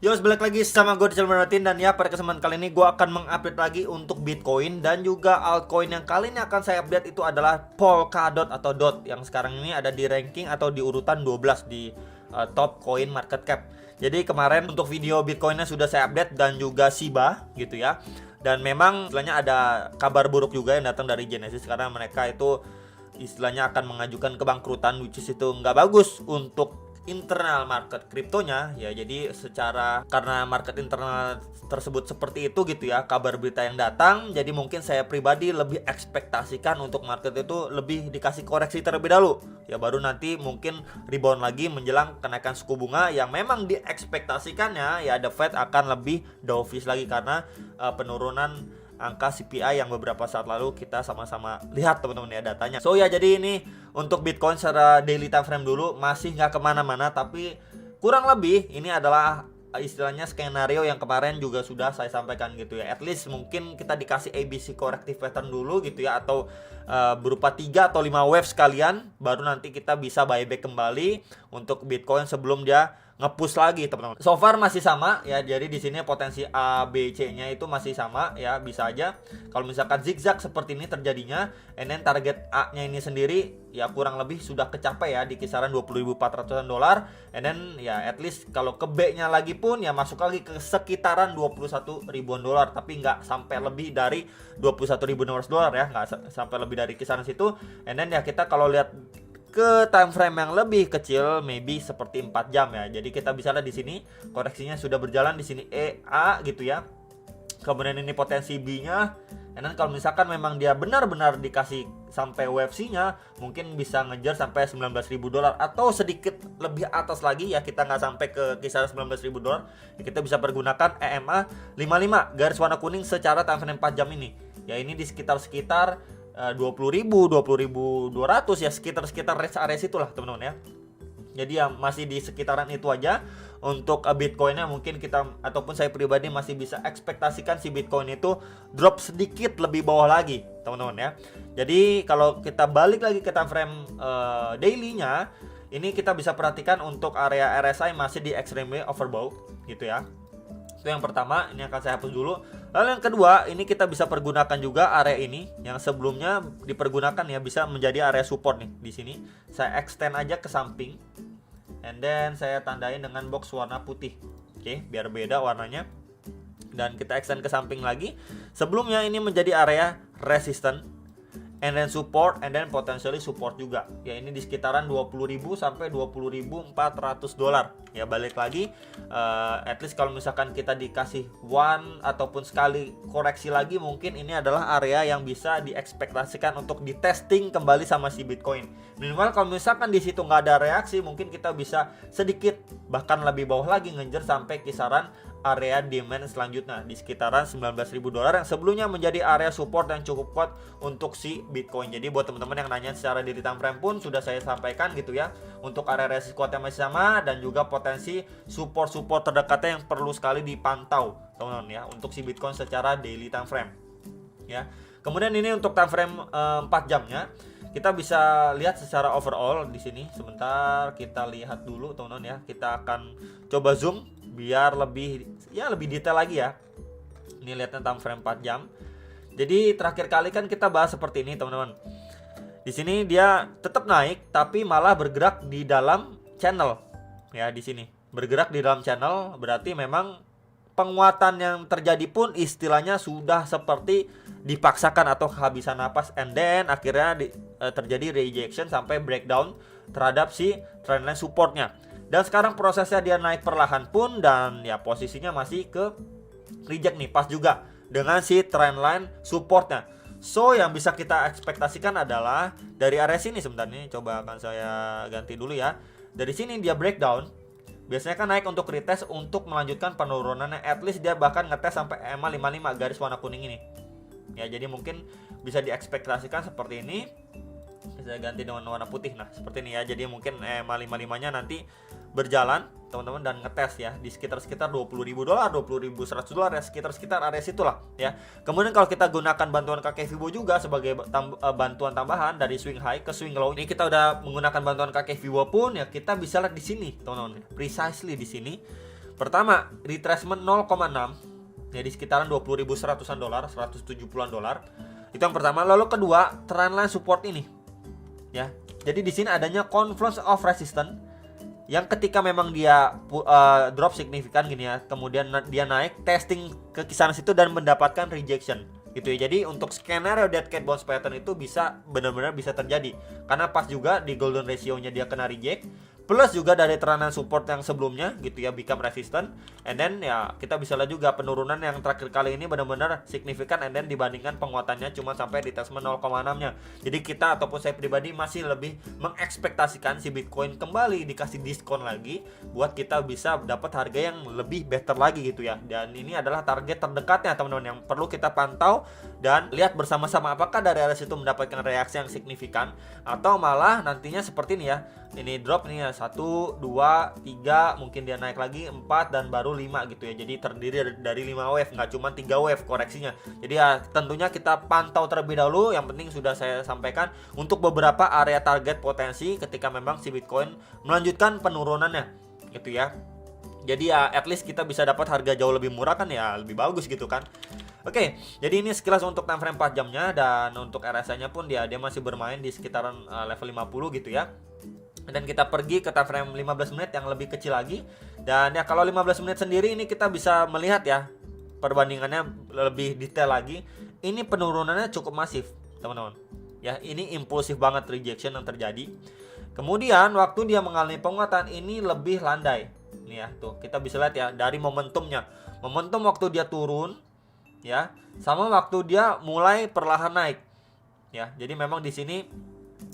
Yo, balik lagi sama gue di channel Martin. Dan ya, pada kesempatan kali ini gue akan mengupdate lagi untuk Bitcoin dan juga altcoin. Yang kali ini akan saya update itu adalah Polkadot atau DOT, yang sekarang ini ada di ranking atau di urutan 12 di top coin market cap. Jadi kemarin untuk video Bitcoinnya sudah saya update dan juga Shiba gitu ya. Dan memang istilahnya ada kabar buruk juga yang datang dari Genesis, karena mereka itu istilahnya akan mengajukan kebangkrutan, which is itu nggak bagus untuk internal market kriptonya ya. Jadi karena market internal tersebut seperti itu gitu ya, kabar berita yang datang, jadi mungkin saya pribadi lebih ekspektasikan untuk market itu lebih dikasih koreksi terlebih dahulu ya, baru nanti mungkin rebound lagi menjelang kenaikan suku bunga yang memang diekspektasikannya ya The Fed akan lebih dovish lagi karena penurunan angka CPI yang beberapa saat lalu kita sama-sama lihat teman-teman ya datanya. So ya, jadi ini untuk Bitcoin secara daily time frame dulu, masih nggak kemana-mana, tapi kurang lebih ini adalah istilahnya skenario yang kemarin juga sudah saya sampaikan gitu ya. At least mungkin kita dikasih ABC corrective pattern dulu gitu ya, atau berupa 3 atau 5 wave sekalian, baru nanti kita bisa buyback kembali untuk Bitcoin sebelum dia nge-push lagi teman-teman. So far masih sama ya, jadi di sini potensi A, B, C-nya itu masih sama ya, bisa aja kalau misalkan zigzag seperti ini terjadinya, and then target A-nya ini sendiri ya kurang lebih sudah kecapai ya di kisaran 20.400-an dolar, and then ya at least kalau ke B-nya lagi pun ya masuk lagi ke sekitaran 21 ribuan dolar, tapi nggak sampai lebih dari 21.600 dolar ya, nggak sampai lebih dari kisaran situ. And then ya kita kalau lihat ke time frame yang lebih kecil, maybe seperti 4 jam ya. Jadi kita bisa lihat di sini koreksinya sudah berjalan di sini EA gitu ya. Kemudian ini potensi B-nya. Dan kalau misalkan memang dia benar-benar dikasih sampai wave C-nya, mungkin bisa ngejar sampai 19.000 dolar atau sedikit lebih atas lagi ya, kita nggak sampai ke kisaran 19.000 dolar. Ya, kita bisa pergunakan EMA 55 garis warna kuning secara time frame 4 jam ini. Ya ini di sekitar 20.000, 20.200 ya, sekitar range area itulah teman-teman ya. Jadi ya masih di sekitaran itu aja untuk Bitcoinnya. Mungkin kita ataupun saya pribadi masih bisa ekspektasikan si Bitcoin itu drop sedikit lebih bawah lagi teman-teman ya. Jadi kalau kita balik lagi ke time frame daily-nya, ini kita bisa perhatikan untuk area RSI masih di extremely overbought gitu ya. Itu yang pertama, ini akan saya hapus dulu. Lalu yang kedua, ini kita bisa pergunakan juga area ini yang sebelumnya dipergunakan ya, bisa menjadi area support nih di sini. Saya extend aja ke samping, and then saya tandain dengan box warna putih. Oke, biar beda warnanya. Dan kita extend ke samping lagi. Sebelumnya ini menjadi area resistance, and then support, and then potentially support juga. Ya ini di sekitaran 20.000 sampai 20.400 dolar. Ya balik lagi, at least kalau misalkan kita dikasih one ataupun sekali koreksi lagi, mungkin ini adalah area yang bisa diekspektasikan untuk ditesting kembali sama si Bitcoin. Minimal kalau misalkan di situ nggak ada reaksi, mungkin kita bisa sedikit bahkan lebih bawah lagi ngejar sampai kisaran area demand selanjutnya di sekitaran 19.000 dolar yang sebelumnya menjadi area support yang cukup kuat untuk si Bitcoin. Jadi buat teman-teman yang nanya secara daily time frame pun sudah saya sampaikan gitu ya, untuk area resistance kuatnya masih sama, dan juga potensi support terdekatnya yang perlu sekali dipantau teman-teman ya untuk si Bitcoin secara daily time frame ya. Kemudian ini untuk time frame 4 jamnya, kita bisa lihat secara overall di sini. Sebentar kita lihat dulu teman-teman ya. Kita akan coba zoom biar lebih detail lagi ya. Ini lihatnya time frame 4 jam. Jadi terakhir kali kan kita bahas seperti ini teman-teman. Di sini dia tetap naik tapi malah bergerak di dalam channel. Ya di sini bergerak di dalam channel, berarti memang penguatan yang terjadi pun istilahnya sudah seperti dipaksakan atau kehabisan napas, and then akhirnya terjadi rejection sampai breakdown terhadap si trendline supportnya. Dan sekarang prosesnya dia naik perlahan pun, dan ya posisinya masih ke reject nih, pas juga dengan si trendline supportnya. So yang bisa kita ekspektasikan adalah dari area sini. Sebentar nih, coba akan saya ganti dulu ya. Dari sini dia breakdown, biasanya kan naik untuk retest untuk melanjutkan penurunannya. At least dia bahkan ngetes sampai EMA 55 garis warna kuning ini. Ya jadi mungkin bisa diekspektasikan seperti ini. Saya ganti dengan warna putih, nah seperti ini ya. Jadi mungkin EMA 55 nya nanti berjalan teman-teman dan ngetes ya di sekitar 20.000 dolar, 20.100 dolar ya, sekitar area situlah ya. Kemudian kalau kita gunakan bantuan kakek Fibo juga sebagai bantuan tambahan dari swing high ke swing low, ini kita udah menggunakan bantuan kakek Fibo pun ya, kita bisa lihat di sini teman-teman, precisely di sini Pertama, retracement 0,6 ya di sekitaran 20.100-an dolar, 170-an dolar. Itu yang pertama. Lalu kedua, trendline support ini. Ya. Jadi di sini adanya confluence of resistance yang ketika memang dia drop signifikan gini ya, kemudian dia naik testing ke kisaran situ dan mendapatkan rejection gitu ya. Jadi untuk skenario dead cat bounce pattern itu bisa benar-benar bisa terjadi karena pas juga di golden ratio-nya dia kena reject, plus juga dari trendline support yang sebelumnya gitu ya become resistant, and then ya kita bisa lihat juga penurunan yang terakhir kali ini benar-benar signifikan, and then dibandingkan penguatannya cuma sampai di retracement 0,6-nya. Jadi kita ataupun saya pribadi masih lebih mengekspektasikan si Bitcoin kembali dikasih diskon lagi buat kita bisa dapat harga yang lebih better lagi gitu ya. Dan ini adalah target terdekatnya teman-teman yang perlu kita pantau dan lihat bersama-sama apakah dari area situ mendapatkan reaksi yang signifikan atau malah nantinya seperti ini ya. Ini drop nih ya, 1, 2, 3, mungkin dia naik lagi 4 dan baru 5 gitu ya. Jadi terdiri dari 5 wave, nggak cuma 3 wave koreksinya. Jadi ya tentunya kita pantau terlebih dahulu. Yang penting sudah saya sampaikan untuk beberapa area target potensi ketika memang si Bitcoin melanjutkan penurunannya gitu ya. Jadi ya at least kita bisa dapat harga jauh lebih murah kan ya, lebih bagus gitu kan. Oke, jadi ini sekilas untuk time frame 4 jamnya, dan untuk RSI-nya pun dia masih bermain di sekitaran level 50 gitu ya. Dan kita pergi ke time frame 15 menit yang lebih kecil lagi. Dan ya kalau 15 menit sendiri ini kita bisa melihat ya perbandingannya lebih detail lagi. Ini penurunannya cukup masif, teman-teman. Ya, ini impulsif banget rejection yang terjadi. Kemudian waktu dia mengalami penguatan ini lebih landai. Nih ya, tuh kita bisa lihat ya dari momentumnya. Momentum waktu dia turun ya, sama waktu dia mulai perlahan naik. Ya, jadi memang di sini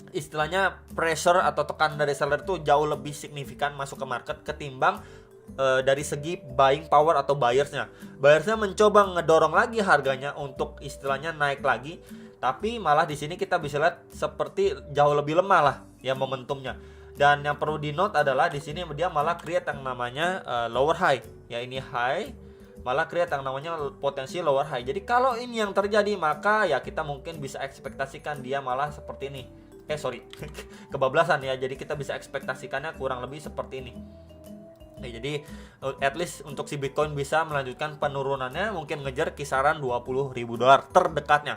istilahnya pressure atau tekanan dari seller itu jauh lebih signifikan masuk ke market ketimbang dari segi buying power atau buyersnya. Buyersnya mencoba ngedorong lagi harganya untuk istilahnya naik lagi, tapi malah di sini kita bisa lihat seperti jauh lebih lemah lah ya momentumnya. Dan yang perlu di note adalah di sini dia malah create yang namanya lower high. Ya, ini high malah create yang namanya potensi lower high. Jadi kalau ini yang terjadi maka ya kita mungkin bisa ekspektasikan dia malah seperti ini. Kebablasan ya. Jadi kita bisa ekspektasikannya kurang lebih seperti ini. Nah, jadi at least untuk si Bitcoin bisa melanjutkan penurunannya, mungkin ngejar kisaran 20.000 dolar terdekatnya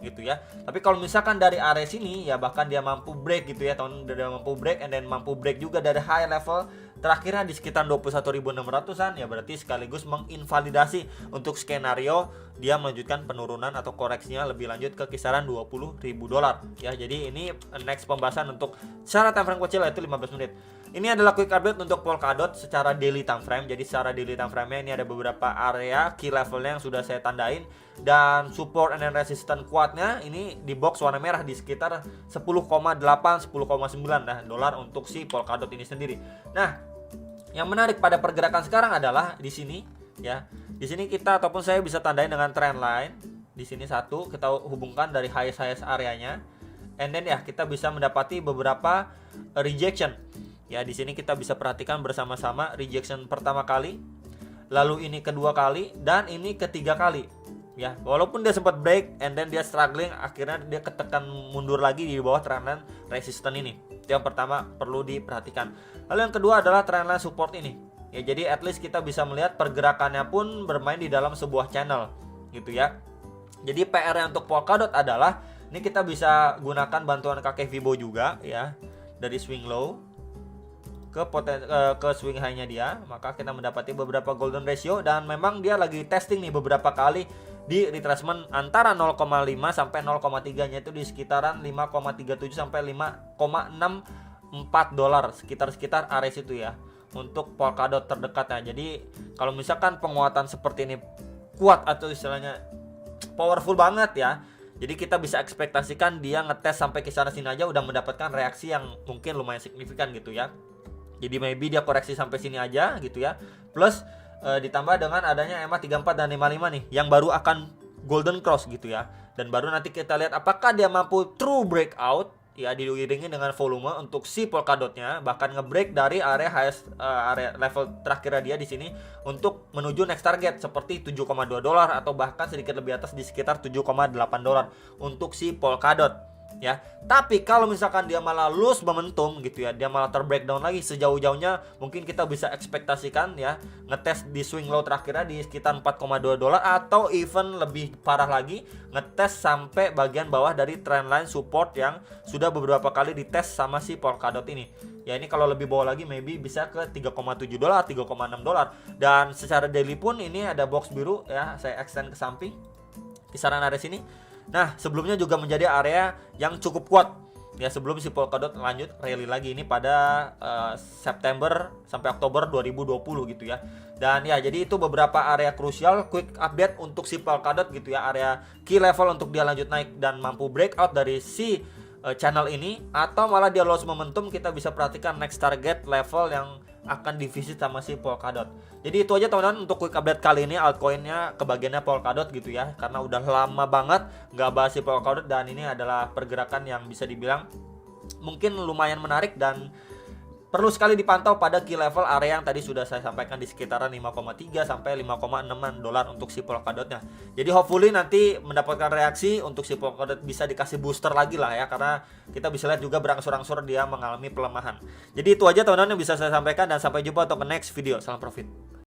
gitu ya. Tapi kalau misalkan dari area sini ya bahkan dia mampu break gitu ya, dia mampu break and then mampu break juga dari high level terakhirnya di sekitar 21.600-an, ya berarti sekaligus menginvalidasi untuk skenario dia melanjutkan penurunan atau koreksinya lebih lanjut ke kisaran 20.000 dolar ya. Jadi ini next pembahasan untuk secara time frame kecil yaitu 15 menit. Ini adalah quick update untuk Polkadot secara daily time frame. Jadi secara daily time frame-nya ini ada beberapa area key levelnya yang sudah saya tandain, dan support and resistance kuatnya ini di box warna merah di sekitar 10,8 10,9 dolar untuk si Polkadot ini sendiri. Nah, yang menarik pada pergerakan sekarang adalah di sini ya. Di sini kita ataupun saya bisa tandain dengan trend line. Di sini satu kita hubungkan dari highest areanya. And then ya kita bisa mendapati beberapa rejection. Ya, di sini kita bisa perhatikan bersama-sama rejection pertama kali, lalu ini kedua kali, dan ini ketiga kali. Ya, walaupun dia sempat break and then dia struggling, akhirnya dia ketekan mundur lagi di bawah trendline resistance ini. Itu yang pertama perlu diperhatikan. Lalu yang kedua adalah trendline support ini. Ya, jadi at least kita bisa melihat pergerakannya pun bermain di dalam sebuah channel gitu ya. Jadi PR-nya untuk Polkadot adalah ini kita bisa gunakan bantuan kakek Fibo juga ya, dari swing low ke swing high-nya dia, maka kita mendapati beberapa golden ratio, dan memang dia lagi testing nih beberapa kali di retracement antara 0,5 sampai 0,3 nya itu di sekitaran 5,37 sampai 5,64 dolar, sekitar area situ ya untuk Polkadot terdekatnya. Jadi kalau misalkan penguatan seperti ini kuat atau istilahnya powerful banget ya, jadi kita bisa ekspektasikan dia ngetes sampai kisaran sini aja udah mendapatkan reaksi yang mungkin lumayan signifikan gitu ya. Jadi maybe dia koreksi sampai sini aja gitu ya. Plus ditambah dengan adanya EMA 34 dan 55 nih yang baru akan golden cross gitu ya. Dan baru nanti kita lihat apakah dia mampu true breakout ya, diiringi dengan volume untuk si Polkadotnya, bahkan ngebreak dari area highest area level terakhir dia di sini untuk menuju next target seperti 7,2 dolar atau bahkan sedikit lebih atas di sekitar 7,8 dolar untuk si Polkadot. ya. Tapi kalau misalkan dia malah lose momentum gitu ya, dia malah terbreakdown lagi sejauh-jauhnya, mungkin kita bisa ekspektasikan ya ngetes di swing low terakhirnya di sekitar 4,2 dolar, atau even lebih parah lagi ngetes sampai bagian bawah dari trendline support yang sudah beberapa kali dites sama si Polkadot ini. Ya ini kalau lebih bawah lagi maybe bisa ke 3,7 dolar, 3,6 dolar. Dan secara daily pun ini ada box biru ya, saya extend ke samping kisaran area sini. Nah, sebelumnya juga menjadi area yang cukup kuat ya sebelum si Polkadot lanjut rally lagi ini pada September sampai Oktober 2020 gitu ya. Dan ya jadi itu beberapa area krusial quick update untuk si Polkadot gitu ya, area key level untuk dia lanjut naik dan mampu breakout dari si channel ini, atau malah dia lost momentum, kita bisa perhatikan next target level yang akan divisit sama si Polkadot. Jadi itu aja teman-teman untuk quick update kali ini, altcoinnya kebagiannya Polkadot gitu ya, karena udah lama banget nggak bahas si Polkadot, dan ini adalah pergerakan yang bisa dibilang mungkin lumayan menarik dan perlu sekali dipantau pada key level area yang tadi sudah saya sampaikan di sekitaran 5,3 sampai 5,6 dolar untuk si Polkadotnya. Jadi hopefully nanti mendapatkan reaksi untuk si Polkadot bisa dikasih booster lagi lah ya, karena kita bisa lihat juga berangsur-angsur dia mengalami pelemahan. Jadi itu aja teman-teman yang bisa saya sampaikan, dan sampai jumpa untuk next video. Salam profit.